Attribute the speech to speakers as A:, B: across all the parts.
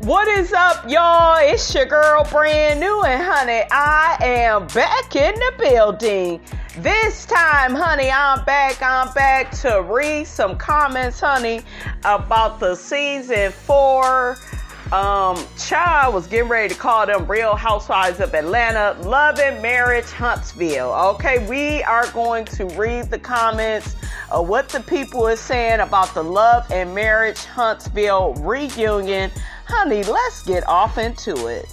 A: What is up, y'all? It's your girl, Brand New, and honey, I am back in the building. This time, honey, I'm back to read some comments, honey, about the season 4. Child was getting ready to call them Real Housewives of Atlanta, Love and Marriage Huntsville. Okay, we are going to read the comments of what the people is saying about the Love and Marriage Huntsville reunion. Honey, let's get off into it.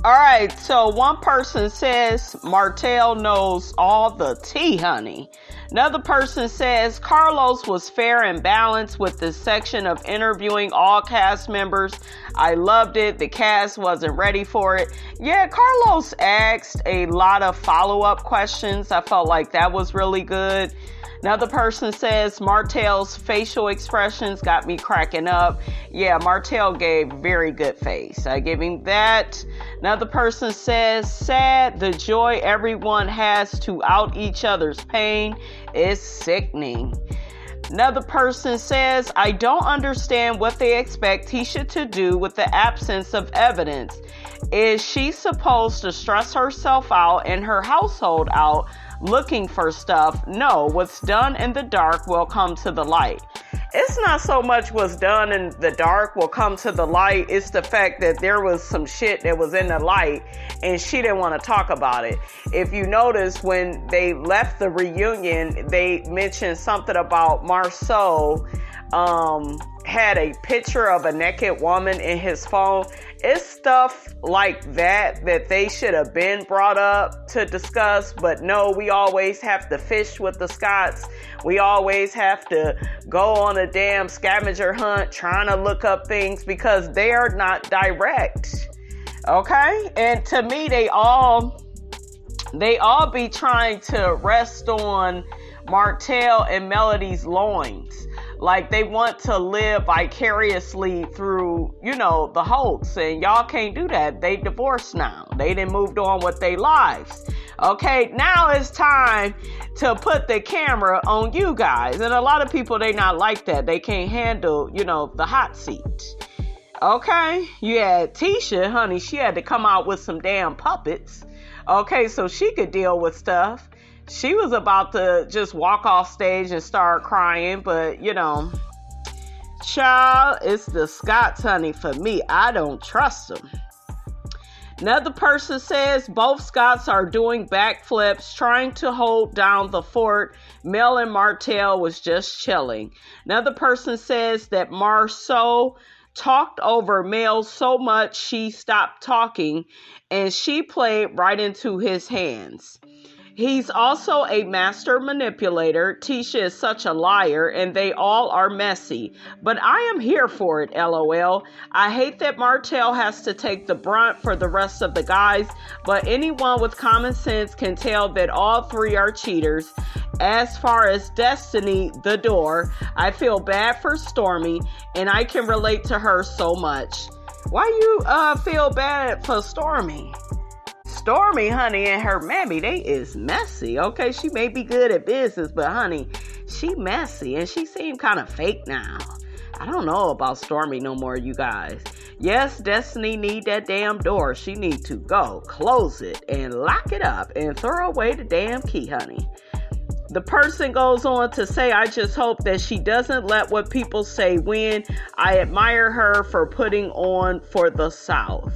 A: All right, so one person says Martell knows all the tea, honey. Another person says Carlos was fair and balanced with the section of interviewing all cast members. I loved it. The cast wasn't ready for it. Yeah, Carlos asked a lot of follow-up questions. I felt like that was really good. Another person says Martell's facial expressions got me cracking up. Yeah, Martell gave very good face. I give him that. Another person says, sad, the joy everyone has to out each other's pain is sickening. Another person says, I don't understand what they expect Tisha to do with the absence of evidence. Is she supposed to stress herself out and her household out looking for stuff? No, what's done in the dark will come to the light. It's not so much what's done in the dark will come to the light. It's the fact that there was some shit that was in the light and she didn't want to talk about it. If you notice, when they left the reunion, they mentioned something about Marceau had a picture of a naked woman in his phone. It's stuff like that they should have been brought up to discuss, but no, we always have to fish with the Scots. We always have to go on a damn scavenger hunt trying to look up things because they are not direct. Okay? And to me, they all be trying to rest on Martell and Melody's loins. Like they want to live vicariously through, the hoax. And y'all can't do that. They divorced now. They done moved on with their lives. Okay, now it's time to put the camera on you guys. And a lot of people, they not like that. They can't handle, the hot seat. Okay, you had Tisha, honey, she had to come out with some damn puppets. Okay, so she could deal with stuff. She was about to just walk off stage and start crying, but, child, it's the Scots, honey, for me. I don't trust them. Another person says both Scots are doing backflips, trying to hold down the fort. Mel and Martell was just chilling. Another person says that Marceau talked over Mel so much she stopped talking, and she played right into his hands. He's also a master manipulator. Tisha is such a liar, and they all are messy. But I am here for it, LOL. I hate that Martell has to take the brunt for the rest of the guys, but anyone with common sense can tell that all three are cheaters. As far as Destiny, the door, I feel bad for Stormy, and I can relate to her so much. Why you feel bad for Stormy? Stormy, honey, and her mammy, they is messy. Okay, she may be good at business, but honey, she messy and she seem kind of fake now. I don't know about Stormy no more, you guys. Yes, Destiny need that damn door. She need to go, close it, and lock it up and throw away the damn key, honey. The person goes on to say, I just hope that she doesn't let what people say win. I admire her for putting on for the South.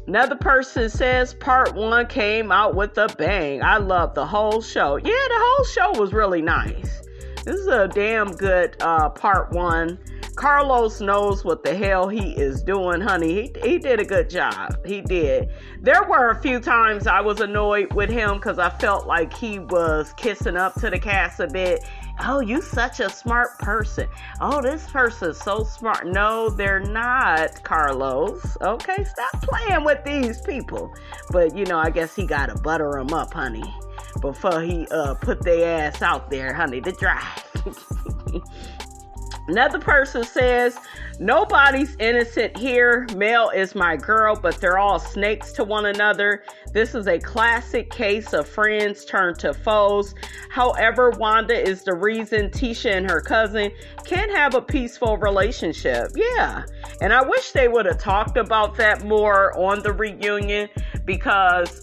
A: Another person says part 1 came out with a bang. I love the whole show. Yeah, the whole show was really nice. This is a damn good part 1. Carlos knows what the hell he is doing, honey. He did a good job. He did. There were a few times I was annoyed with him because I felt like he was kissing up to the cast a bit. Oh, you such a smart person. Oh, this person's so smart. No, they're not, Carlos. Okay, stop playing with these people. But, I guess he got to butter them up, honey, before he put their ass out there, honey, to dry. Another person says Nobody's innocent here. Mel is my girl, but they're all snakes to one another. This is a classic case of friends turned to foes. However, Wanda is the reason Tisha and her cousin can have a peaceful relationship. Yeah. And I wish they would have talked about that more on the reunion, because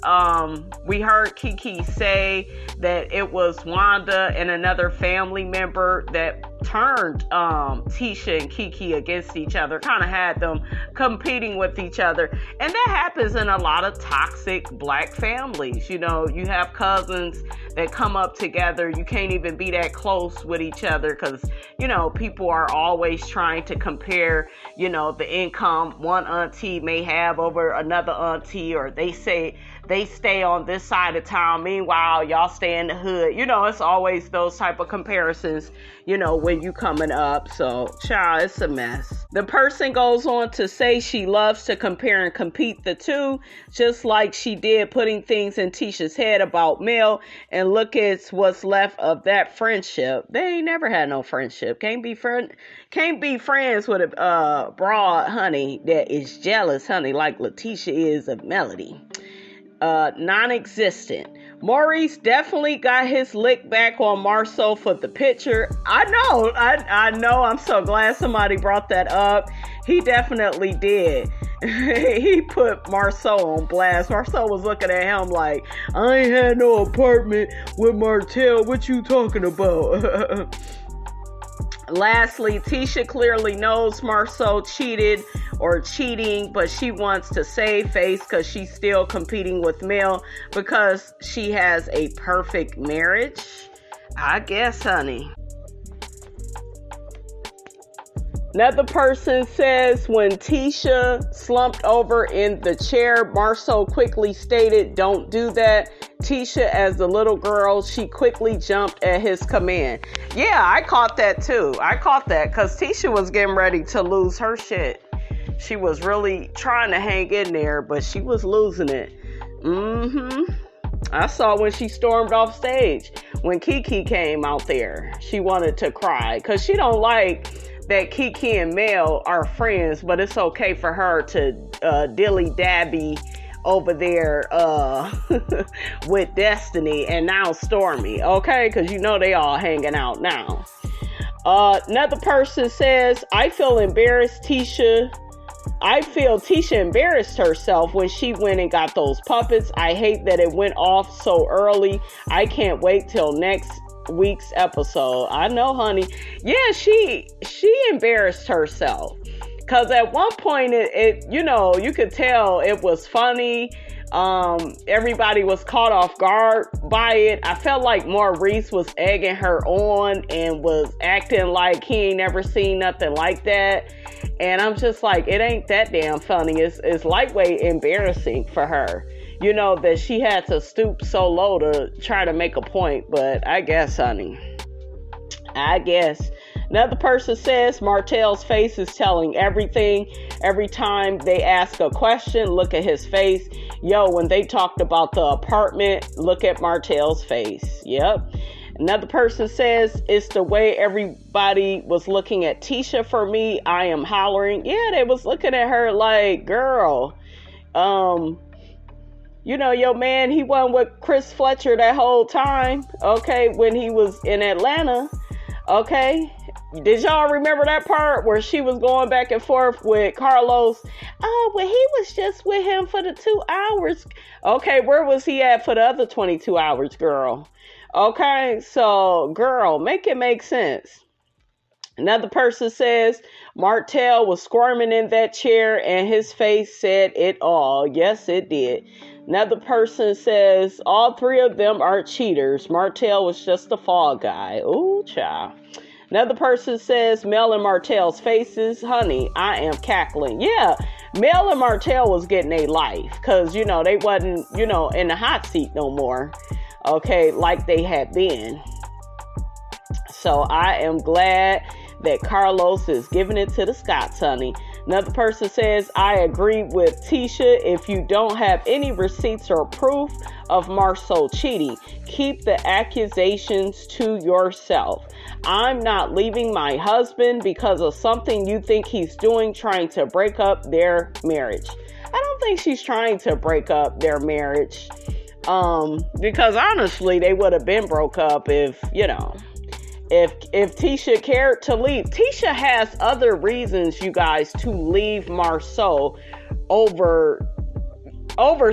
A: we heard Kiki say that it was Wanda and another family member that turned Tisha and Kiki against each other, kind of had them competing with each other. And that happens in a lot of toxic black families. You know, you have cousins that come up together. You can't even be that close with each other because, you know, people are always trying to compare, you know, the income one auntie may have over another auntie, or they say they stay on this side of town, meanwhile y'all stay in the hood. You know, it's always those type of comparisons, you know, when you coming up. So, child, it's a mess. The person goes on to say she loves to compare and compete the two, just like she did putting things in Tisha's head about Mel, and look at what's left of that friendship. They ain't never had no friendship. Can't be friends with a broad, honey, that is jealous, honey, like Letitia is of Melody. Non-existent. Maurice definitely got his lick back on Marceau for the picture. I know. I'm so glad somebody brought that up. He definitely did. He put Marceau on blast. Marceau was looking at him like, I ain't had no apartment with Martell. What you talking about? Lastly, Tisha clearly knows Marceau cheating, but she wants to save face because she's still competing with Mel because she has a perfect marriage. I guess, honey. Another person says when Tisha slumped over in the chair, Marceau quickly stated, don't do that. Tisha, as the little girl, she quickly jumped at his command. Yeah, I caught that too. I caught that because Tisha was getting ready to lose her shit. She was really trying to hang in there, but she was losing it. I saw when she stormed off stage. When Kiki came out there, she wanted to cry because she don't like that Kiki and Mel are friends, but it's okay for her to dilly-dabby over there with Destiny and now Stormy, okay? Because you know they all hanging out now. Another person says, I feel Tisha embarrassed herself when she went and got those puppets. I hate that it went off so early. I can't wait till next week's episode. I know, honey. Yeah, she embarrassed herself. Because at one point, it you know, you could tell it was funny. Everybody was caught off guard by it. I felt like Maurice was egging her on and was acting like he ain't never seen nothing like that. And I'm just like, it ain't that damn funny. It's lightweight embarrassing for her. You know, that she had to stoop so low to try to make a point. But I guess, honey. I guess. Another person says Martell's face is telling everything. Every time they ask a question, look at his face. Yo, when they talked about the apartment, look at Martell's face. Yep. Another person says it's the way everybody was looking at Tisha for me. I am hollering. Yeah, they was looking at her like, girl, you know, your man, he wasn't with Chris Fletcher that whole time. Okay. When he was in Atlanta. Okay. Did y'all remember that part where she was going back and forth with Carlos? Oh, well, he was just with him for the 2 hours. Okay, where was he at for the other 22 hours, girl? Okay, so, girl, make it make sense. Another person says Martell was squirming in that chair and his face said it all. Yes, it did. Another person says all three of them are cheaters. Martell was just a fall guy. Ooh, child. Another person says Mel and Martell's faces. Honey, I am cackling. Yeah, Mel and Martell was getting a life because, you know, they wasn't, you know, in the hot seat no more. Okay, like they had been. So I am glad that Carlos is giving it to the Scots, honey. Another person says, I agree with Tisha. If you don't have any receipts or proof of Marceau cheating, keep the accusations to yourself. I'm not leaving my husband because of something you think he's doing, trying to break up their marriage. I don't think she's trying to break up their marriage. Because honestly, they would have been broke up if Tisha cared to leave. Tisha has other reasons, you guys, to leave Marceau over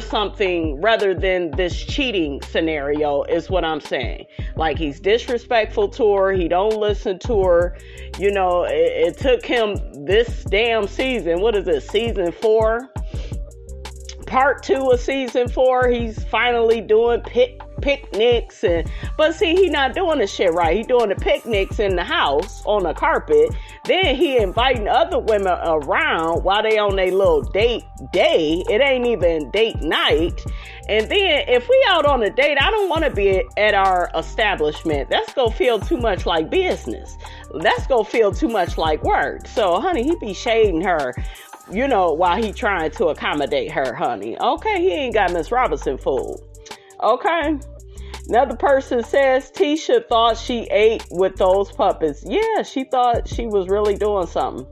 A: something rather than this cheating scenario, is what I'm saying. Like, he's disrespectful to her. He don't listen to her. It took him this damn season. What is it? Season 4? Part 2 of season 4. He's finally doing picnics, but see, he not doing the shit right. He doing the picnics in the house on the carpet. Then he inviting other women around while they on their little date day. It ain't even date night. And then if we out on a date, I don't want to be at our establishment. That's gonna feel too much like business. That's gonna feel too much like work. So, honey, he be shading her, while he trying to accommodate her, honey. Okay, he ain't got Miss Robinson fooled. Okay. Another person says, Tisha thought she ate with those puppets. Yeah, she thought she was really doing something.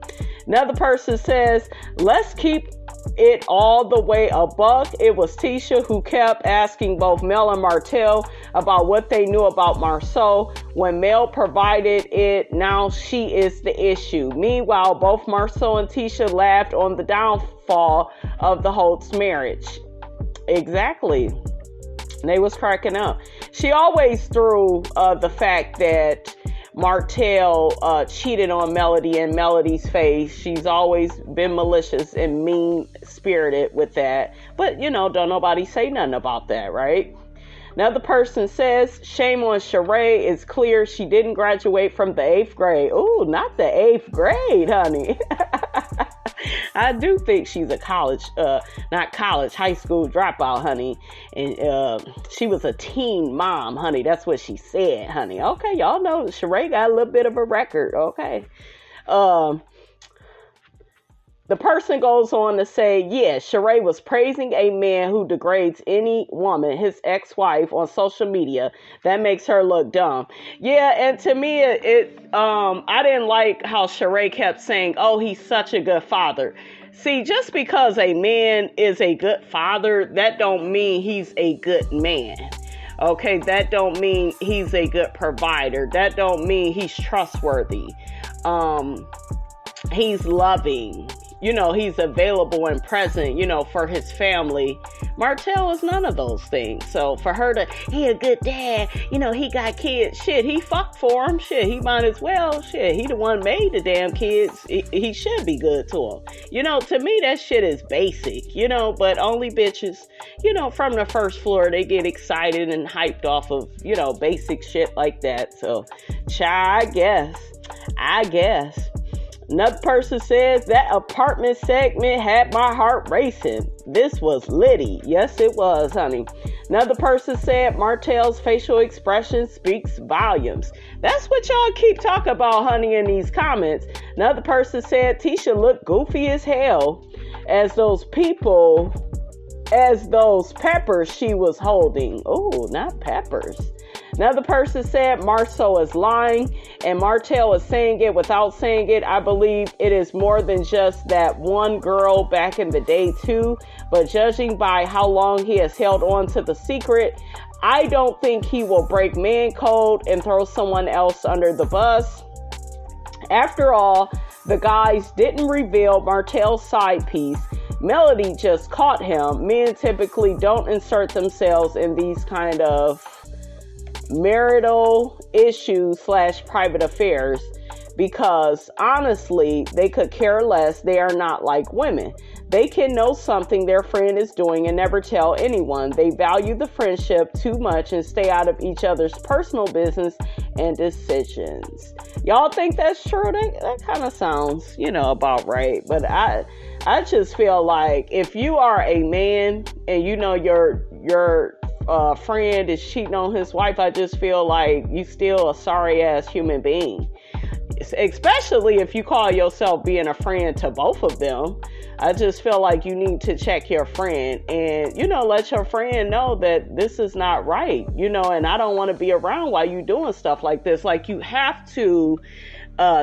A: Another person says, let's keep it all the way a buck. It was Tisha who kept asking both Mel and Martell about what they knew about Marceau. When Mel provided it, now she is the issue. Meanwhile, both Marceau and Tisha laughed on the downfall of the Holtz marriage. Exactly. They was cracking up. She always threw the fact that Martell cheated on Melody in Melody's face. She's always been malicious and mean-spirited with that. But, don't nobody say nothing about that, right? Another person says, shame on Sheree. It's clear she didn't graduate from the 8th grade. Ooh, not the 8th grade, honey. I do think she's a high school dropout, honey. And she was a teen mom, honey. That's what she said, honey. Okay, y'all know Sheree got a little bit of a record. Okay. The person goes on to say, yes, Sheree was praising a man who degrades any woman, his ex-wife, on social media. That makes her look dumb. Yeah, and to me, I didn't like how Sheree kept saying, oh, he's such a good father. See, just because a man is a good father, that don't mean he's a good man. Okay, that don't mean he's a good provider. That don't mean he's trustworthy. He's loving. He's available and present, for his family. Martell is none of those things. So for her to, he a good dad, he got kids. Shit, he fucked for him. Shit, he might as well. Shit, he the one made the damn kids. He should be good to him. To me, that shit is basic, but only bitches, from the first floor, they get excited and hyped off of, basic shit like that. So, I guess. Another person says, that apartment segment had my heart racing. This was litty. Yes, it was, honey. Another person said, Martell's facial expression speaks volumes. That's what y'all keep talking about, honey, in these comments. Another person said, Tisha looked goofy as hell as those peppers she was holding. Oh, not peppers. Another person said Marceau is lying and Martell is saying it without saying it. I believe it is more than just that one girl back in the day too. But judging by how long he has held on to the secret, I don't think he will break man code and throw someone else under the bus. After all, the guys didn't reveal Martell's side piece. Melody just caught him. Men typically don't insert themselves in these kind of marital issues / private affairs because honestly, they could care less. They are not like women. They can know something their friend is doing and never tell anyone. They value the friendship too much and stay out of each other's personal business and decisions. Y'all think that's true? That kind of sounds, about right. But I just feel like if you are a man and your friend is cheating on his wife, I just feel like you still a sorry ass human being. especially if you call yourself being a friend to both of them. I just feel like you need to check your friend and, let your friend know that this is not right, and I don't want to be around while you doing stuff like this. Like, you have to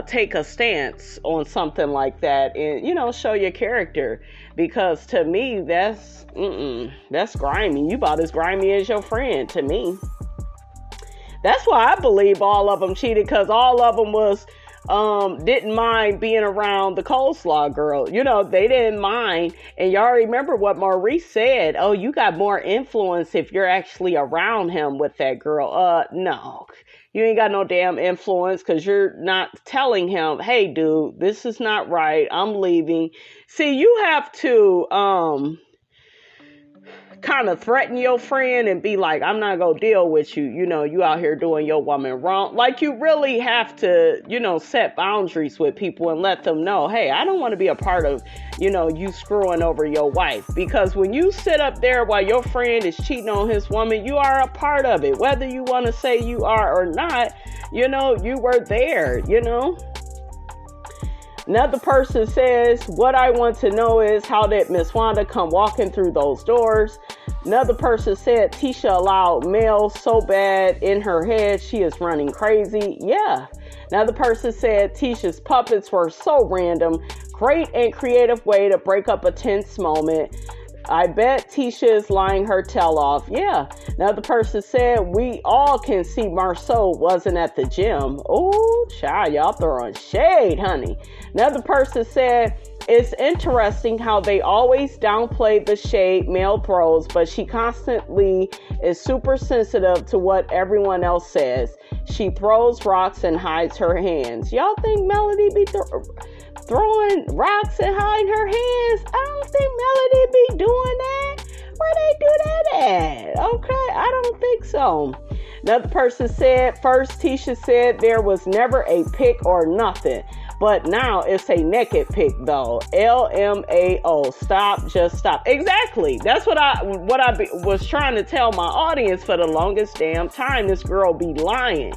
A: take a stance on something like that and, show your character, because to me, that's grimy. You about as grimy as your friend to me. That's why I believe all of them cheated, because all of them didn't mind being around the coleslaw girl. They didn't mind. And y'all remember what Maurice said. Oh, you got more influence if you're actually around him with that girl. No, you ain't got no damn influence, because you're not telling him, hey, dude, this is not right. I'm leaving. See, you have to, kind of threaten your friend and be like, I'm not gonna deal with you. You out here doing your woman wrong. Like, you really have to, set boundaries with people and let them know, hey, I don't want to be a part of, you screwing over your wife. Because when you sit up there while your friend is cheating on his woman, you are a part of it. Whether you want to say you are or not, you were there, Another person says, what I want to know is, how did Miss Wanda come walking through those doors? Another person said, Tisha allowed Mel so bad in her head, she is running crazy. Yeah. Another person said, Tisha's puppets were so random. Great and creative way to break up a tense moment. I bet Tisha is lying her tail off. Yeah. Another person said, we all can see Marceau wasn't at the gym. Oh, child, y'all throwing shade, honey. Another person said, it's interesting how they always downplay the shade male throws, but she constantly is super sensitive to what everyone else says. She throws rocks and hides her hands. Y'all think Melody be throwing rocks and hiding her hands? I don't think Melody be doing that. Where they do that at? Okay, I don't think so. Another person said, first Tisha said there was never a pic or nothing. But now it's a naked pic though. LMAO. Stop, just stop. Exactly. That's what I was trying to tell my audience for the longest damn time. This girl be lying.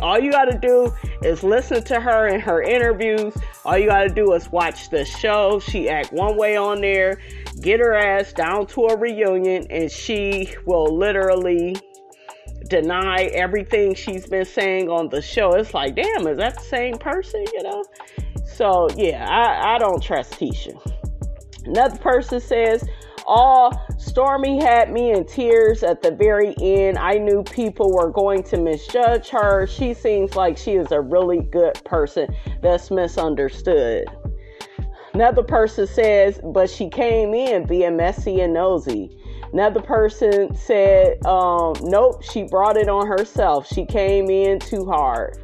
A: All you got to do is listen to her in her interviews. All you got to do is watch the show. She act one way on there. Get her ass down to a reunion and she will literally deny everything she's been saying on the show. It's like, damn, is that the same person, So, yeah, I don't trust Tisha. Another person says, Stormy had me in tears at the very end. I knew people were going to misjudge her. She seems like she is a really good person that's misunderstood. Another person says, but she came in being messy and nosy. Another person said, nope, she brought it on herself. She came in too hard.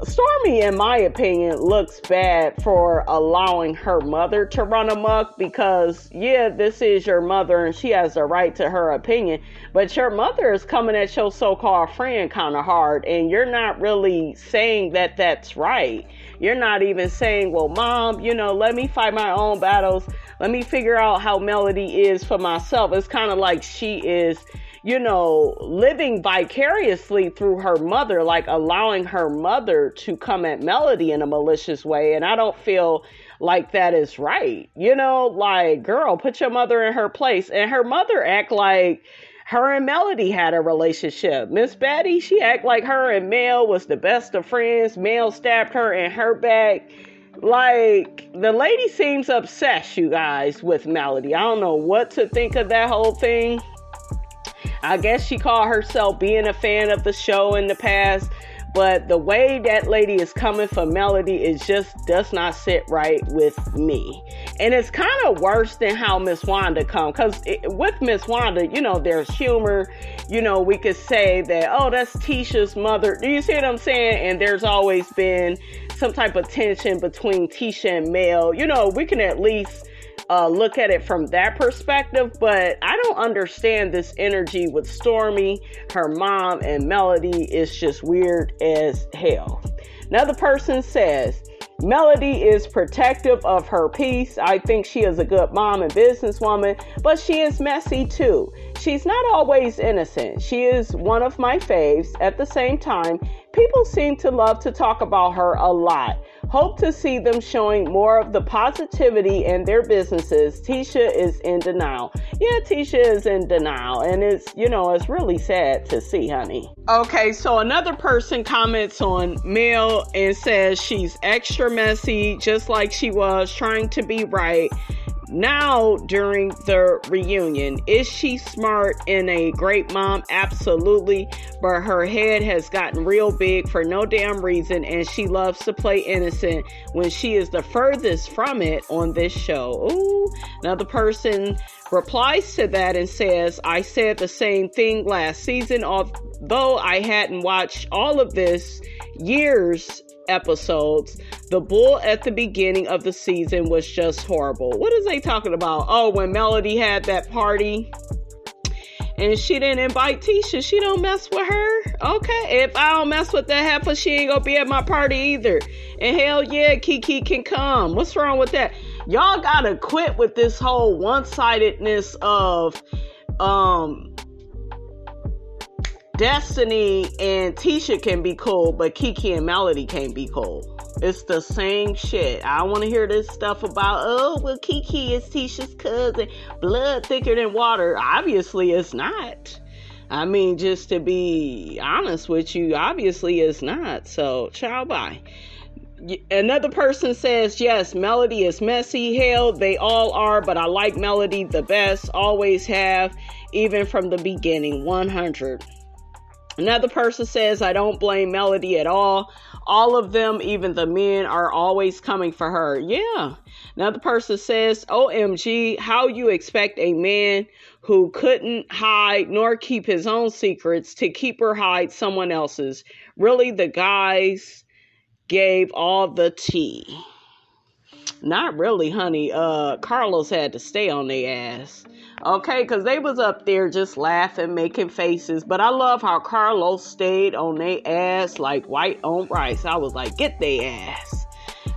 A: Stormy, in my opinion, looks bad for allowing her mother to run amok, because, yeah, this is your mother and she has a right to her opinion, but your mother is coming at your so-called friend kind of hard, and you're not really saying that that's right. You're not even saying, well, Mom, let me fight my own battles. Let me figure out how Melody is for myself. It's kind of like she is, living vicariously through her mother, like allowing her mother to come at Melody in a malicious way. And I don't feel like that is right. Like, girl, put your mother in her place. And her mother act like her and Melody had a relationship. Miss Betty, she act like her and Mel was the best of friends. Mel stabbed her in her back. Like, the lady seems obsessed, you guys, with Melody. I don't know what to think of that whole thing. I guess she called herself being a fan of the show in the past, but the way that lady is coming for Melody, it just does not sit right with me. And it's kind of worse than how Miss Wanda come, because with Miss Wanda, there's humor. We could say that, oh, that's Tisha's mother. Do you see what I'm saying? And there's always been some type of tension between Tisha and Mel. We can at least look at it from that perspective, but I don't understand this energy with Stormy, her mom, and Melody. It's just weird as hell. Another person says, Melody is protective of her peace. I think she is a good mom and businesswoman, but she is messy too. She's not always innocent. She is one of my faves. At the same time, People seem to love to talk about her a lot. Hope to see them showing more of the positivity in their businesses. Tisha is in denial. Yeah, Tisha is in denial. And it's really sad to see, honey. Okay, so another person comments on Mel and says she's extra messy, just like she was trying to be right. Now, during the reunion, is she smart and a great mom? Absolutely. But her head has gotten real big for no damn reason, and she loves to play innocent when she is the furthest from it on this show. Ooh. Another person replies to that and says, I said the same thing last season, although I hadn't watched all of this years episodes. The bull at the beginning of the season was just horrible. What is they talking about? Oh, when Melody had that party and she didn't invite Tisha, she don't mess with her. Okay, if I don't mess with that heifer, she ain't gonna be at my party either. And hell yeah, Kiki can come. What's wrong with that? Y'all gotta quit with this whole one-sidedness of Destiny and Tisha can be cool, but Kiki and Melody can't be cool. It's the same shit. I don't want to hear this stuff about, oh, well, Kiki is Tisha's cousin. Blood thicker than water. Obviously, it's not. I mean, just to be honest with you, obviously it's not. So, ciao, bye. Another person says, yes, Melody is messy. Hell, they all are, but I like Melody the best. Always have, even from the beginning. 100. Another person says, I don't blame Melody at all. All of them, even the men, are always coming for her. Yeah. Another person says, OMG, how you expect a man who couldn't hide nor keep his own secrets to keep or hide someone else's? Really, the guys gave all the tea. Not really, honey. Carlos had to stay on their ass. Okay, because they was up there just laughing, making faces. But I love how Carlos stayed on their ass like white on rice. I was like, get their ass.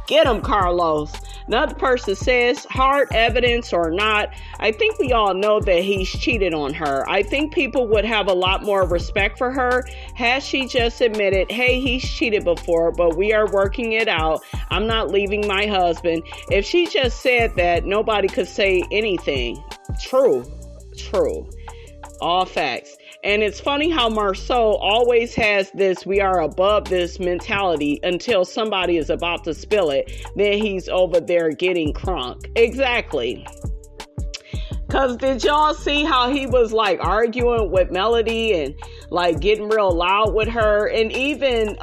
A: Get him, Carlos. Another person says, hard evidence or not, I think we all know that he's cheated on her. I think people would have a lot more respect for her had she just admitted, hey, he's cheated before, but we are working it out. I'm not leaving my husband. If she just said that, nobody could say anything. True. All facts. And it's funny how Marceau always has this we are above this mentality until somebody is about to spill it. Then he's over there getting crunk. Exactly. Because did y'all see how he was like arguing with Melody and like getting real loud with her? And even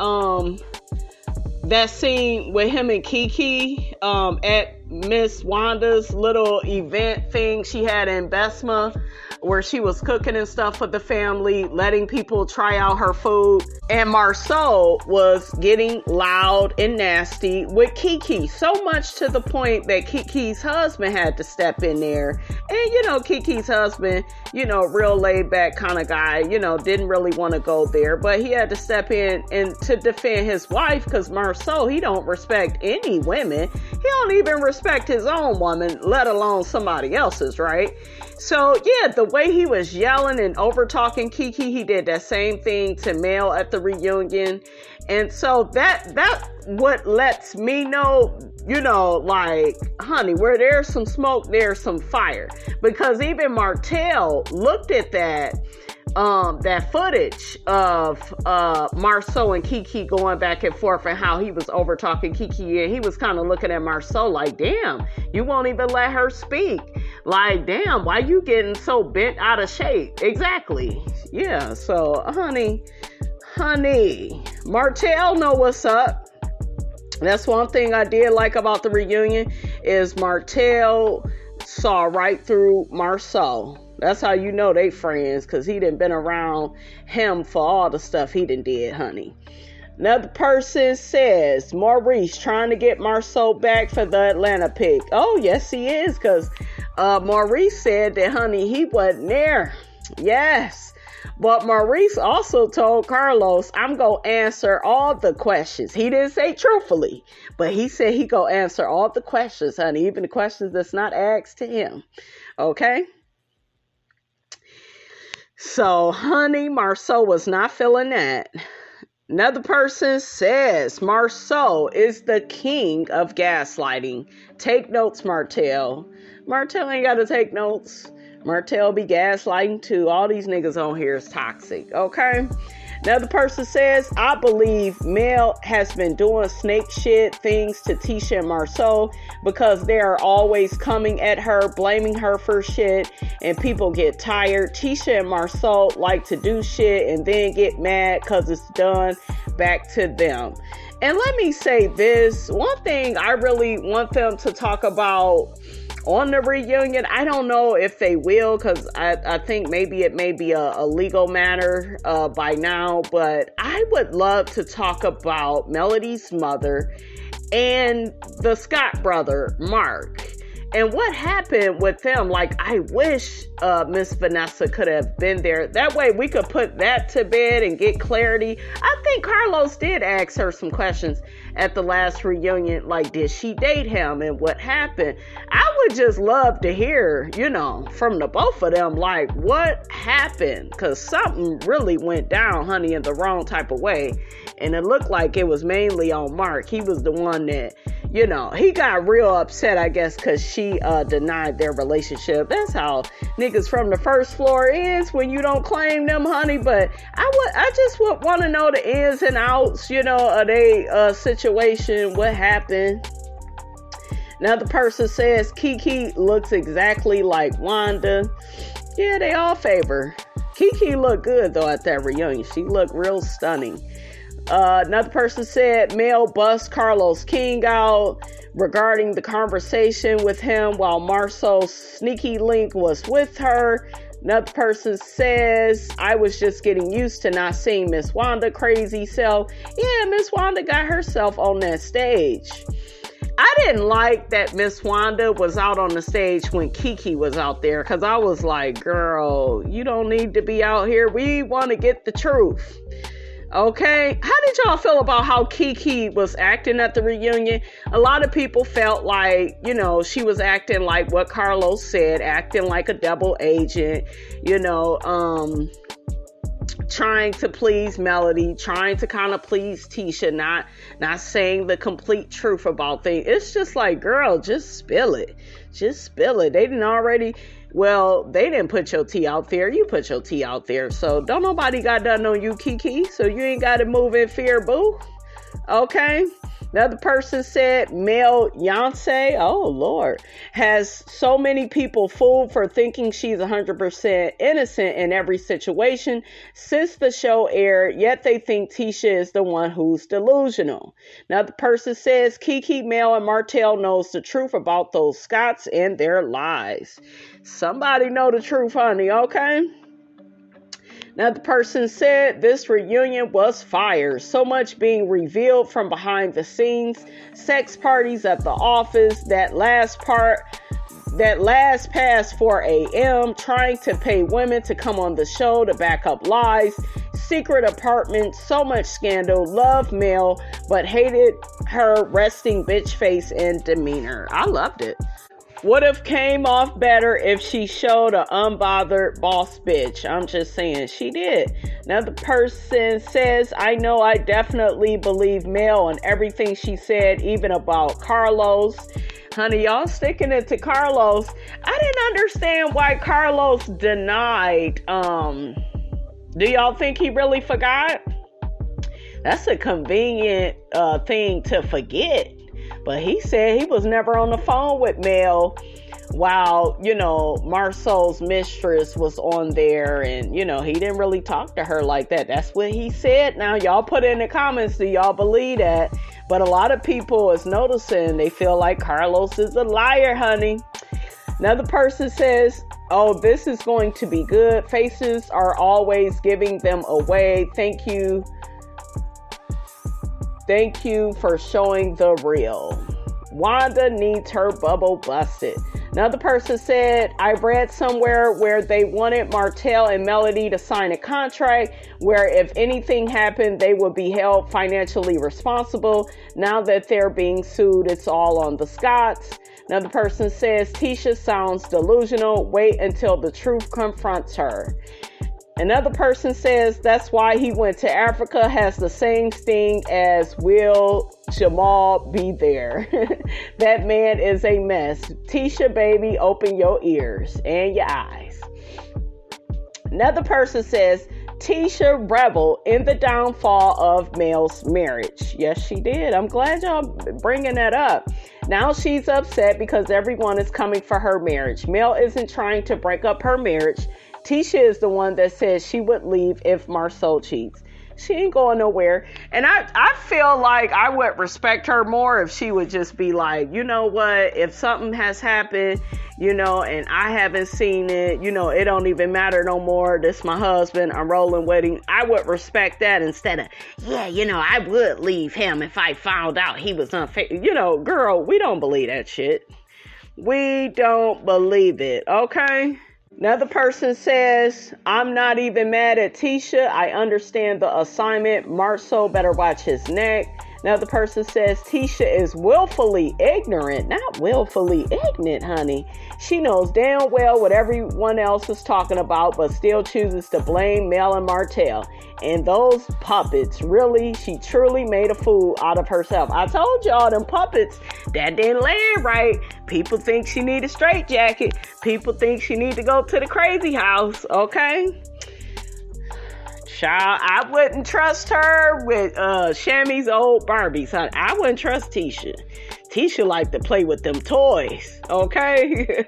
A: that scene with him and Kiki at Miss Wanda's little event thing she had in Besma, where she was cooking and stuff for the family, letting people try out her food. And Marceau was getting loud and nasty with Kiki, so much to the point that Kiki's husband had to step in there. And, Kiki's husband, real laid back kind of guy, didn't really want to go there, but he had to step in and to defend his wife, because Marceau, he don't respect any women. He don't even respect his own woman, let alone somebody else's, right? So, yeah, the way he was yelling and over-talking Kiki, he did that same thing to Mel at the reunion. And so that what lets me know, like, honey, where there's some smoke, there's some fire. Because even Martell looked at that footage of Marceau and Kiki going back and forth and how he was over-talking Kiki, and he was kind of looking at Marceau like, damn, you won't even let her speak. Like, damn, why you getting so bent out of shape? Exactly. Yeah, so, honey, Martell know what's up. That's one thing I did like about the reunion is Martell saw right through Marceau. That's how you know they friends, because he done been around him for all the stuff he done did, honey. Another person says, Maurice trying to get Marceau back for the Atlanta pick. Oh, yes, he is, because Maurice said that, honey, he wasn't there. Yes. But Maurice also told Carlos, I'm going to answer all the questions. He didn't say truthfully, but he said he going to answer all the questions, honey, even the questions that's not asked to him. Okay? So, honey, Marceau was not feeling that. Another person says Marceau is the king of gaslighting. Take notes, Martell. Martell ain't got to take notes. Martell be gaslighting too. All these niggas on here is toxic, okay? Another person says, I believe Mel has been doing snake shit things to Tisha and Marceau because they are always coming at her, blaming her for shit, and people get tired. Tisha and Marceau like to do shit and then get mad because it's done back to them. And let me say this, one thing I really want them to talk about on the reunion, I don't know if they will, because I think maybe it may be a legal matter by now, but I would love to talk about Melody's mother and the Scott brother, Mark, and what happened with them. Like, I wish Miss Vanessa could have been there. That way we could put that to bed and get clarity. I think Carlos did ask her some questions at the last reunion, like, did she date him and what happened? I would just love to hear, from the both of them, like, what happened? Because something really went down, honey, in the wrong type of way. And it looked like it was mainly on Mark. He was the one that, he got real upset, I guess, because she denied their relationship. That's how niggas from the first floor is when you don't claim them, honey. But I just would want to know the ins and outs, of they situation, what happened. Another person says Kiki looks exactly like Wanda. Yeah, they all favor. Kiki looked good though at that reunion. She looked real stunning. Another person said Mel bust Carlos King out regarding the conversation with him while Marceau's sneaky link was with her. Another person says, I was just getting used to not seeing Miss Wanda crazy self. Yeah, Miss Wanda got herself on that stage. I didn't like that Miss Wanda was out on the stage when Kiki was out there, because I was like, girl, you don't need to be out here. We want to get the truth. Okay, how did y'all feel about how Kiki was acting at the reunion? A lot of people felt like, she was acting like what Carlos said, acting like a double agent, trying to please Melody, trying to kind of please Tisha, not saying the complete truth about things. It's just like, girl, just spill it. Just spill it. They didn't put your tea out there. You put your tea out there. So don't nobody got nothing on you, Kiki. So you ain't got to move in fear, boo. Okay. Another person said Mel Yonsei, oh Lord, has so many people fooled for thinking she's 100% innocent in every situation since the show aired, yet they think Tisha is the one who's delusional. Another person says Kiki, Mel, and Martell knows the truth about those Scots and their lies. Somebody know the truth, honey, okay? Another person said this reunion was fire. So much being revealed from behind the scenes. Sex parties at the office. That last past 4 a.m. Trying to pay women to come on the show to back up lies. Secret apartment. So much scandal. Love Mel, but hated her resting bitch face and demeanor. I loved it. Would have came off better if she showed an unbothered boss bitch. I'm just saying, she did. Another person says, I know I definitely believe Mel on everything she said, even about Carlos. Honey, y'all sticking it to Carlos. I didn't understand why Carlos denied. Do y'all think he really forgot? That's a convenient thing to forget. But he said he was never on the phone with Mel while, Marceau's mistress was on there. And, he didn't really talk to her like that. That's what he said. Now, y'all put in the comments, do y'all believe that? But a lot of people is noticing they feel like Carlos is a liar, honey. Another person says, oh, this is going to be good. Faces are always giving them away. Thank you. Thank you for showing the real. Wanda needs her bubble busted. Another person said, I read somewhere where they wanted Martell and Melody to sign a contract where if anything happened, they would be held financially responsible. Now that they're being sued, it's all on the Scots. Another person says, Tisha sounds delusional. Wait until the truth confronts her. Another person says that's why he went to Africa, has the same sting as will Jamal be there. That man is a mess. Tisha, baby, open your ears and your eyes. Another person says Tisha reveled in the downfall of Mel's marriage. Yes, she did. I'm glad y'all bringing that up. Now she's upset because everyone is coming for her marriage. Mel isn't trying to break up her marriage. Tisha is the one that says she would leave if Marceau cheats. She ain't going nowhere. And I feel like I would respect her more if she would just be like, you know what, if something has happened, you know, and I haven't seen it, you know, it don't even matter no more. This my husband, I'm rolling with him. I would respect that instead of, yeah, you know, I would leave him if I found out he was unfair. You know, girl, we don't believe that shit. We don't believe it, okay? Another person says, I'm not even mad at Tisha. I understand the assignment. Marceau better watch his neck. Another person says, Tisha is willfully ignorant. Not willfully ignorant, honey. She knows damn well what everyone else is talking about, but still chooses to blame Mel and Martell. And those puppets, really, she truly made a fool out of herself. I told y'all, them puppets, that didn't land right. People think she need a straitjacket. People think she need to go to the crazy house, okay? Child, I wouldn't trust her with Shammy's old Barbies, honey. I wouldn't trust Tisha. Tisha like to play with them toys, okay?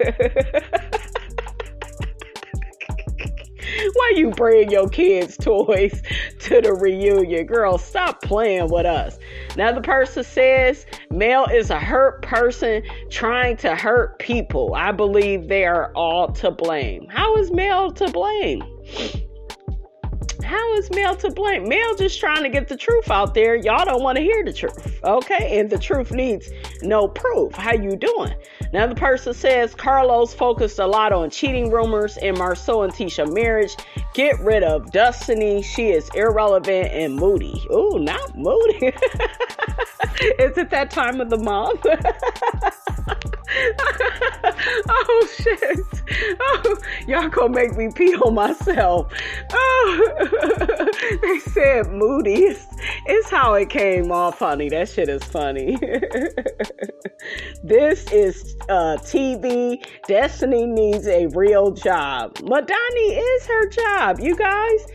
A: Why you bring your kids' toys to the reunion? Girl, stop playing with us. Another person says, Mel is a hurt person trying to hurt people. I believe they are all to blame. How is Mel to blame? How is Mel to blame? Mel just trying to get the truth out there. Y'all don't want to hear the truth, okay? And the truth needs no proof. How you doing? Another person says Carlos focused a lot on cheating rumors in Marceau and Tisha marriage. Get rid of Destiny. She is irrelevant and moody. Ooh, not moody. Is it that time of the month? Oh shit. Oh, y'all gonna make me pee on myself. Oh, they said moody. It's how it came off, honey. That shit is funny. This is TV. Destiny needs a real job. Madani is her job, you guys.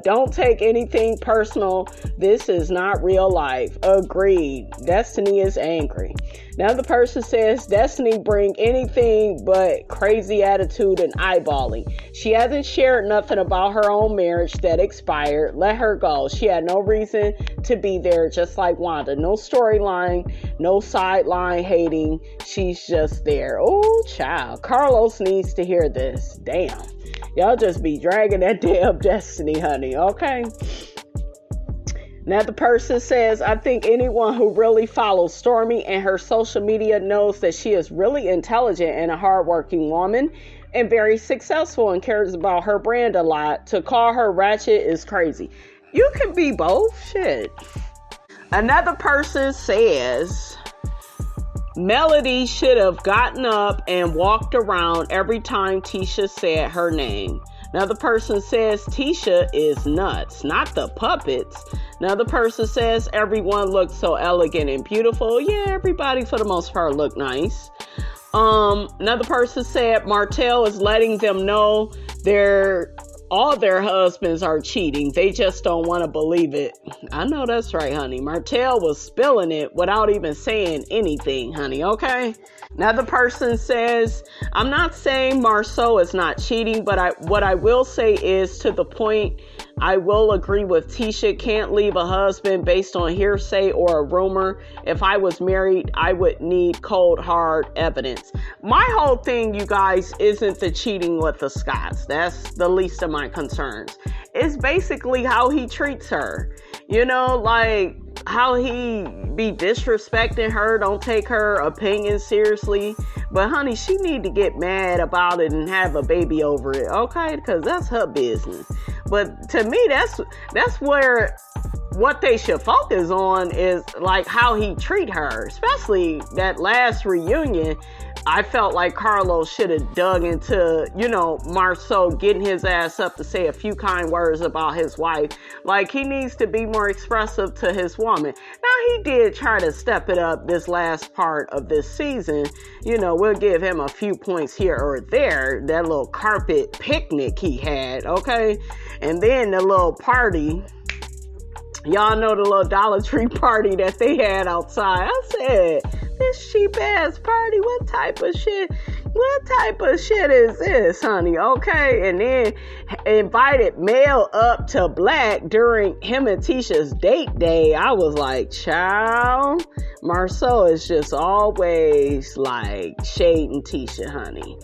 A: Don't take anything personal. This is not real life. Agreed. Destiny is angry. Now the person says Destiny bring anything but crazy attitude and eyeballing. She hasn't shared nothing about her own marriage that expired. Let her go. She had no reason to be there, just like Wanda. No storyline, no sideline hating. She's just there. Oh, child. Carlos needs to hear this. Damn. Y'all just be dragging that damn Destiny, honey, okay? Now the person says, I think anyone who really follows Stormy and her social media knows that she is really intelligent and a hardworking woman and very successful and cares about her brand a lot. To call her ratchet is crazy. You can be both, shit. Another person says, Melody should have gotten up and walked around every time Tisha said her name. Another person says Tisha is nuts, not the puppets. Another person says everyone looks so elegant and beautiful. Yeah, everybody for the most part look nice. Another person said Martell is letting them know all their husbands are cheating. They just don't want to believe it. I know that's right, honey. Martell was spilling it without even saying anything, honey, okay? Another person says, I'm not saying Marceau is not cheating, but what I will say is, to the point, I will agree with Tisha, can't leave a husband based on hearsay or a rumor. If I was married, I would need cold, hard evidence. My whole thing, you guys, isn't the cheating with the Scotts. That's the least of my concerns. It's basically how he treats her. You know, like how he be disrespecting her, don't take her opinion seriously. But honey, she need to get mad about it and have a baby over it, okay? Because that's her business. But to me, that's where what they should focus on is like how he treat her, especially that last reunion. I felt like Carlos should have dug into, Marceau getting his ass up to say a few kind words about his wife. Like, he needs to be more expressive to his woman. Now, he did try to step it up this last part of this season. We'll give him a few points here or there. That little carpet picnic he had, okay? And then the little party. Y'all know the little Dollar Tree party that they had outside. I said, this cheap ass party, what type of shit is this, honey? Okay. And then invited Mel up to Black during him and Tisha's date day. I was like, child, Marceau is just always like shading Tisha, honey.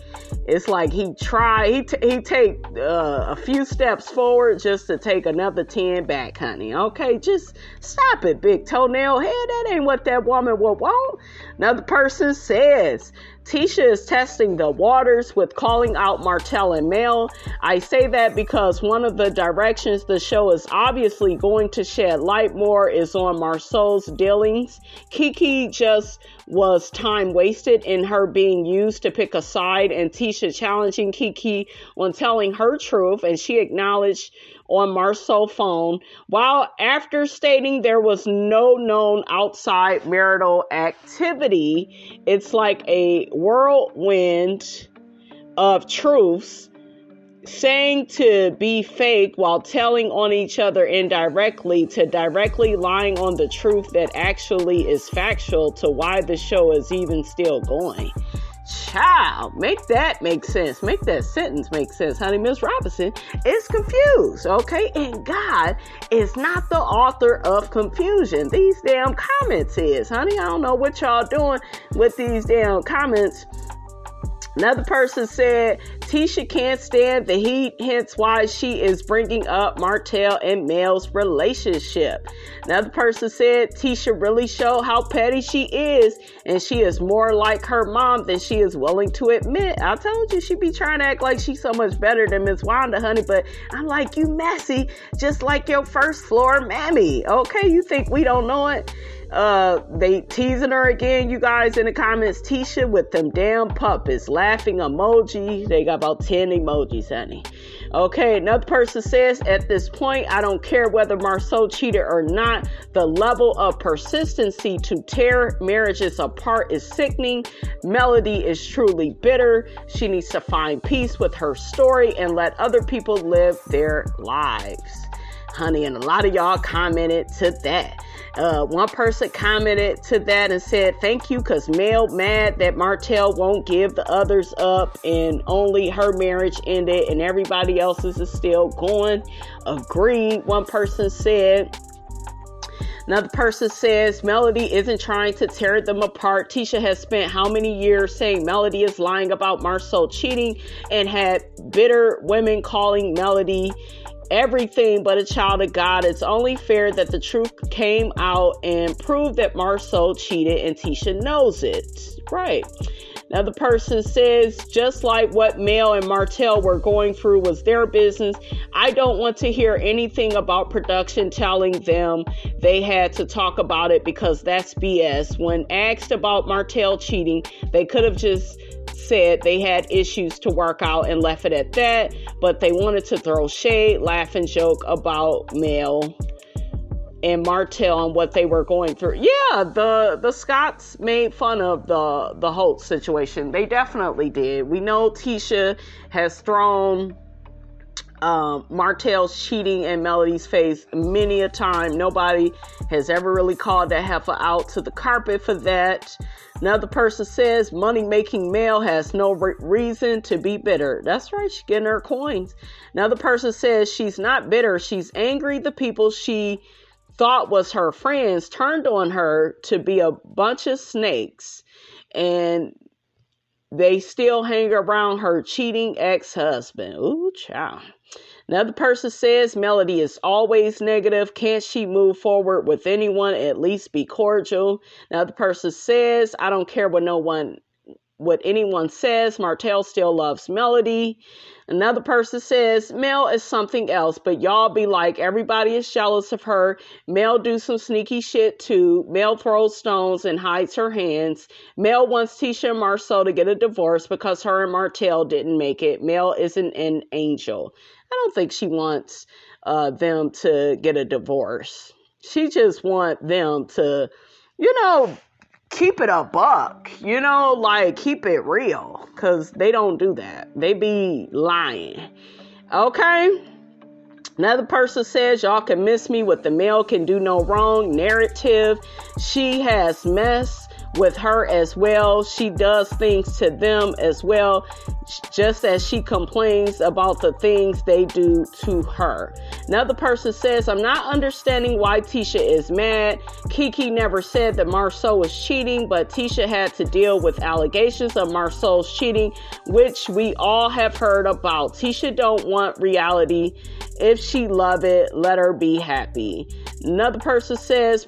A: It's like he take a few steps forward just to take another 10 back, honey. Okay, just stop it, big toenail head. That ain't what that woman will want. Another person says, Tisha is testing the waters with calling out Martell and Mel. I say that because one of the directions the show is obviously going to shed light more is on Marceau's dealings. Kiki just was time wasted in her being used to pick a side, and Tisha challenging Kiki on telling her truth, and she acknowledged on Marceau's phone, while after stating there was no known outside marital activity. It's like a whirlwind of truths saying to be fake while telling on each other indirectly to directly lying on the truth that actually is factual to why the show is even still going. Child, make that make sense. Make that sentence make sense, honey. Miss Robinson is confused, okay? And God is not the author of confusion. These damn comments is, honey. I don't know what y'all doing with these damn comments. Another person said, Tisha can't stand the heat, hence why she is bringing up Martell and Mel's relationship. Another person said, Tisha really showed how petty she is, and she is more like her mom than she is willing to admit. I told you she be trying to act like she's so much better than Miss Wanda, honey, but I'm like, you messy, just like your first floor mammy. Okay, you think we don't know it? They teasing her again, you guys, in the comments. Tisha with them damn puppets, laughing emoji. They got about 10 emojis, honey. Okay, another person says, at this point, I don't care whether Marceau cheated or not. The level of persistency to tear marriages apart is sickening. Melody is truly bitter. She needs to find peace with her story and let other people live their lives, honey. And a lot of y'all commented to that. One person commented to that and said, thank you, because Mel mad that Martell won't give the others up and only her marriage ended and everybody else's is still going. Agreed, one person said. Another person says, Melody isn't trying to tear them apart. Tisha has spent how many years saying Melody is lying about Marceau cheating and had bitter women calling Melody everything but a child of God. It's only fair that the truth came out and proved that Marceau cheated and Tisha knows it. Right. Another person says, just like what Mel and Martell were going through was their business. I don't want to hear anything about production telling them they had to talk about it because that's BS. When asked about Martell cheating, they could have just said they had issues to work out and left it at that, but they wanted to throw shade, laugh, and joke about Mel and Martell and what they were going through. Yeah, the Scots made fun of the Holt situation. They definitely did. We know Tisha has thrown Martell's cheating in Melody's face many a time. Nobody has ever really called that heifer out to the carpet for that. Another person says, money-making Mel has no reason to be bitter. That's right, she's getting her coins. Another person says she's not bitter. She's angry the people she thought was her friends turned on her to be a bunch of snakes, and they still hang around her cheating ex-husband. Ooh, child. Another person says Melody is always negative. Can't she move forward with anyone? At least be cordial. Another person says, I don't care what no one what anyone says. Martell still loves Melody. Another person says, Mel is something else, but y'all be like, everybody is jealous of her. Mel do some sneaky shit too. Mel throws stones and hides her hands. Mel wants Tisha and Marceau to get a divorce because her and Martell didn't make it. Mel isn't an angel. I don't think she wants them to get a divorce. She just wants them to, keep it a buck, like keep it real, because they don't do that. They be lying. Okay. Another person says, y'all can miss me with the Mel can do no wrong narrative. She has messed with her as well. She does things to them as well, just as she complains about the things they do to her. Another person says, I'm not understanding why Tisha is mad. Kiki never said that Marceau was cheating, but Tisha had to deal with allegations of Marceau's cheating, which we all have heard about. Tisha don't want reality. If she love it, let her be happy. Another person says,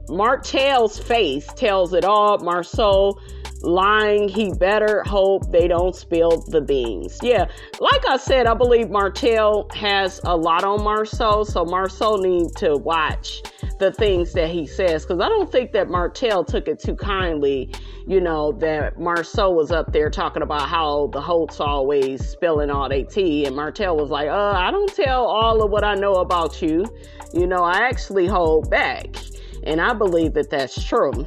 A: Martell's face tells it all. Marceau lying. He better hope they don't spill the beans. Yeah, like I said, I believe Martell has a lot on Marceau, so Marceau needs to watch the things that he says, because I don't think that Martell took it too kindly, that Marceau was up there talking about how the Holt's always spilling all their tea, and Martell was like, I don't tell all of what I know about you. I actually hold back. And I believe that that's true.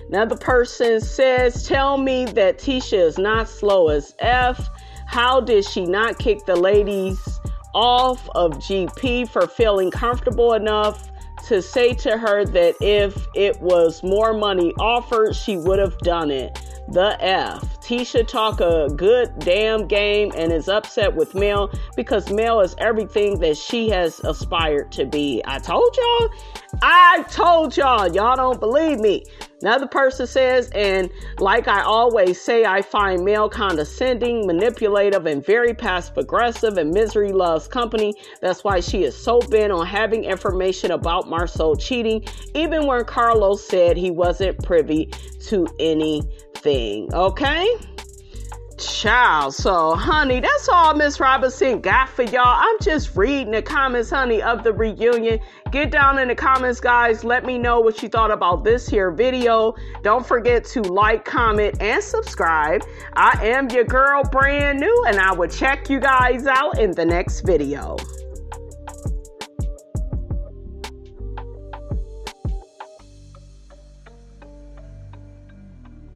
A: Another person says, tell me that Tisha is not slow as F. How did she not kick the ladies off of GP for feeling comfortable enough to say to her that if it was more money offered, she would have done it? The F. Tisha talk a good damn game and is upset with Mel because Mel is everything that she has aspired to be. I told y'all. Y'all don't believe me. Another person says, and like I always say, I find Mel condescending, manipulative, and very passive-aggressive, and misery loves company. That's why she is so bent on having information about Marceau cheating, even when Carlos said he wasn't privy to anything. Okay? Child. So, honey, that's all Miss Robinson got for y'all. I'm just reading the comments, honey, of the reunion. Get down in the comments, guys. Let me know what you thought about this here video. Don't forget to like, comment, and subscribe. I am your girl, brand new, and I will check you guys out in the next video.